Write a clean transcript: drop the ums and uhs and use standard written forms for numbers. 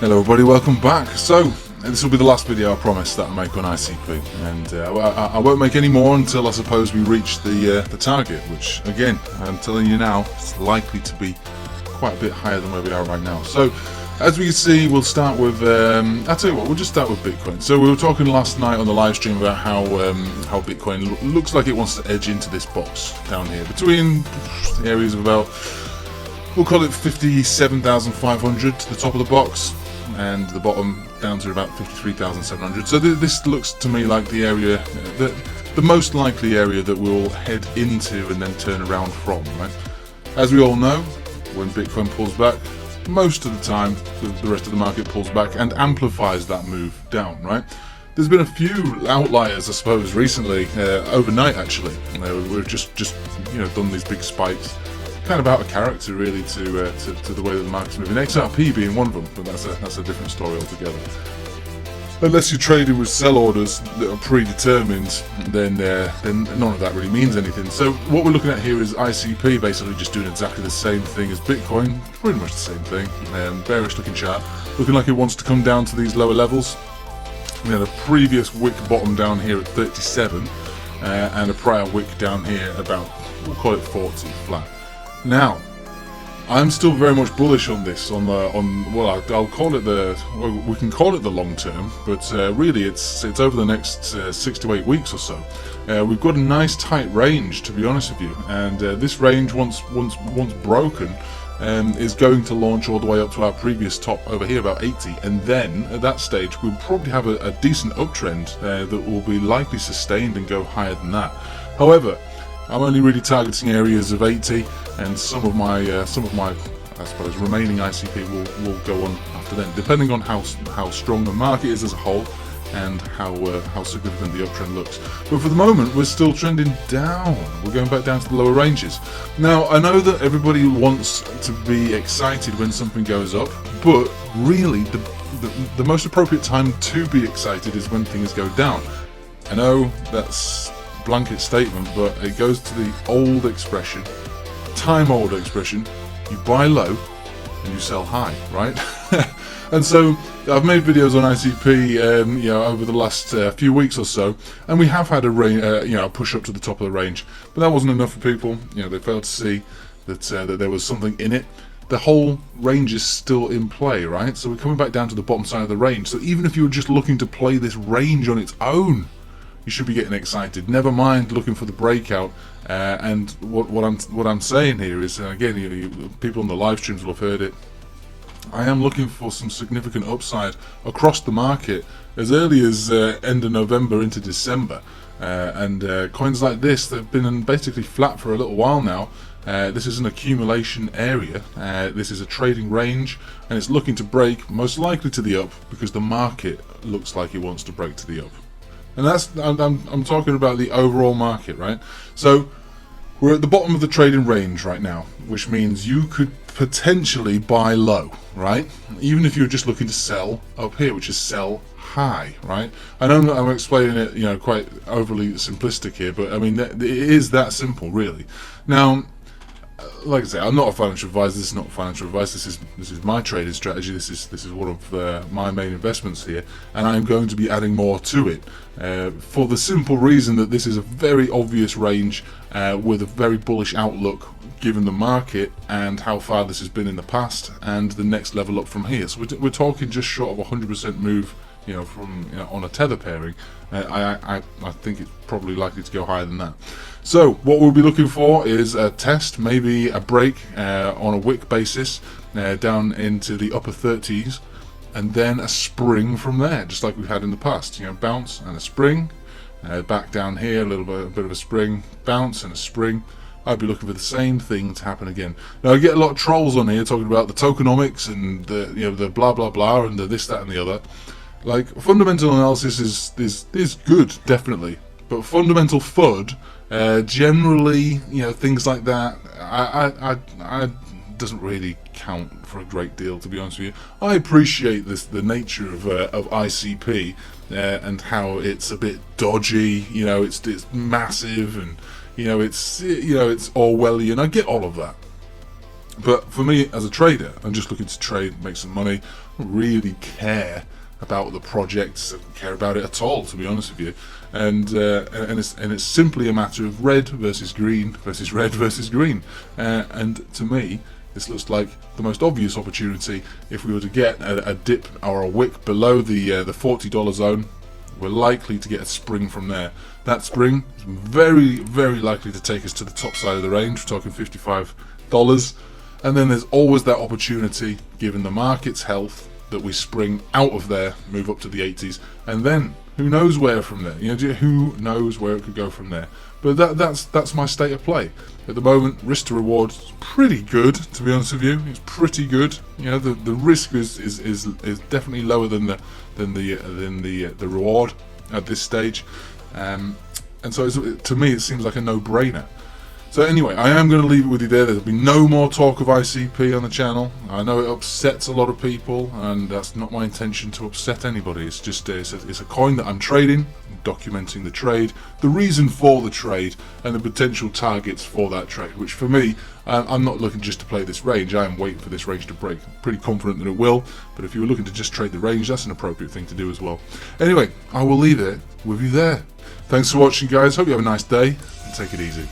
Hello everybody, welcome back. So, this will be the last video I promise that I make on ICP, and I won't make any more until I suppose we reach the target, which again, I'm telling you now, it's likely to be quite a bit higher than where we are right now. So, as we can see, we'll start with, I'll tell you what, we'll just start with Bitcoin. So we were talking last night on the live stream about how Bitcoin looks like it wants to edge into this box down here, between the areas of about, we'll call it 57,500 to the top of the box, and the bottom down to about 53,700. So this looks to me like the area, the most likely area that we'll head into and then turn around from, right? As we all know, when Bitcoin pulls back, most of the time the rest of the market pulls back and amplifies that move down, right? There's been a few outliers, I suppose, recently, overnight actually. We've just done these big spikes, kind of out of character really to the way that the market's moving. XRP being one of them, but that's a different story altogether. Unless you're trading with sell orders that are predetermined, then none of that really means anything. So what we're looking at here is ICP basically just doing exactly the same thing as Bitcoin, pretty much the same thing. Bearish looking chart, looking like it wants to come down to these lower levels. We had a previous wick bottom down here at 37, and a prior wick down here about, we'll call it 40 flat. Now, I'm still very much bullish on this. Well, I'll call it we can call it the long term, but really it's over the next 6 to 8 weeks or so. We've got a nice tight range, to be honest with you, and this range once broken is going to launch all the way up to our previous top over here, about 80, and then at that stage we'll probably have a decent uptrend that will be likely sustained and go higher than that. However, I'm only really targeting areas of 80, and some of my I suppose remaining ICP will go on after then, depending on how strong the market is as a whole and how significant the uptrend looks. But for the moment, we're still trending down. We're going back down to the lower ranges. Now, I know that everybody wants to be excited when something goes up, but really the most appropriate time to be excited is when things go down. I know that's blanket statement, but it goes to the old expression, time-old expression: you buy low and you sell high, right? And so I've made videos on ICP, over the last few weeks or so, and we have had a push up to the top of the range, but that wasn't enough for people. They failed to see that there was something in it. The whole range is still in play, right? So we're coming back down to the bottom side of the range. So even if you were just looking to play this range on its own, you should be getting excited. Never mind looking for the breakout. And what I'm saying here is, again, people on the live streams will have heard it, I am looking for some significant upside across the market as early as end of November into December. And coins like this that have been basically flat for a little while now. This is an accumulation area. This is a trading range, and it's looking to break, most likely to the up, because the market looks like it wants to break to the up. And I'm talking about the overall market, right? So we're at the bottom of the trading range right now, which means you could potentially buy low, right? Even if you're just looking to sell up here, which is sell high, right? I know I'm explaining it, quite overly simplistic here, but I mean, it is that simple, really. Now, like I say, I'm not a financial advisor. This is not financial advice. This is my trading strategy. This is one of my main investments here, and I'm going to be adding more to it for the simple reason that this is a very obvious range with a very bullish outlook, given the market and how far this has been in the past, and the next level up from here. So we're talking just short of 100% move, on a tether pairing. I think it's probably likely to go higher than that. So what we'll be looking for is a test, maybe a break on a wick basis down into the upper 30s, and then a spring from there, just like we've had in the past. Bounce and a spring, back down here, a bit of a spring, bounce and a spring. I'd be looking for the same thing to happen again. Now, I get a lot of trolls on here talking about the tokenomics and the blah blah blah and the this, that, and the other. Like, fundamental analysis is good, definitely, but fundamental FUD, generally, things like that, I doesn't really count for a great deal, to be honest with you. I appreciate the nature of ICP and how it's a bit dodgy. It's massive, and it's Orwellian. I get all of that. But for me as a trader, I'm just looking to trade, make some money. I don't really care about the projects, I don't care about it at all, to be honest with you. And it's simply a matter of red versus green versus red versus green. And to me, this looks like the most obvious opportunity. If we were to get a dip or a wick below the $40 zone, we're likely to get a spring from there. That spring is very, very likely to take us to the top side of the range. We're talking $55. And then there's always that opportunity, given the market's health, that we spring out of there, move up to the 80s, and then who knows where from there? You know, who knows where it could go from there? But that's my state of play at the moment. Risk to reward is pretty good, to be honest with you. It's pretty good. You know, the risk is definitely lower than the reward at this stage, and so to me it seems like a no-brainer. So anyway, I am going to leave it with you there. There'll be no more talk of ICP on the channel. I know it upsets a lot of people, and that's not my intention to upset anybody. It's just it's a coin that I'm trading, documenting the trade, the reason for the trade, and the potential targets for that trade. Which for me, I'm not looking just to play this range. I am waiting for this range to break. I'm pretty confident that it will. But if you were looking to just trade the range, that's an appropriate thing to do as well. Anyway, I will leave it with you there. Thanks for watching, guys. Hope you have a nice day, and take it easy.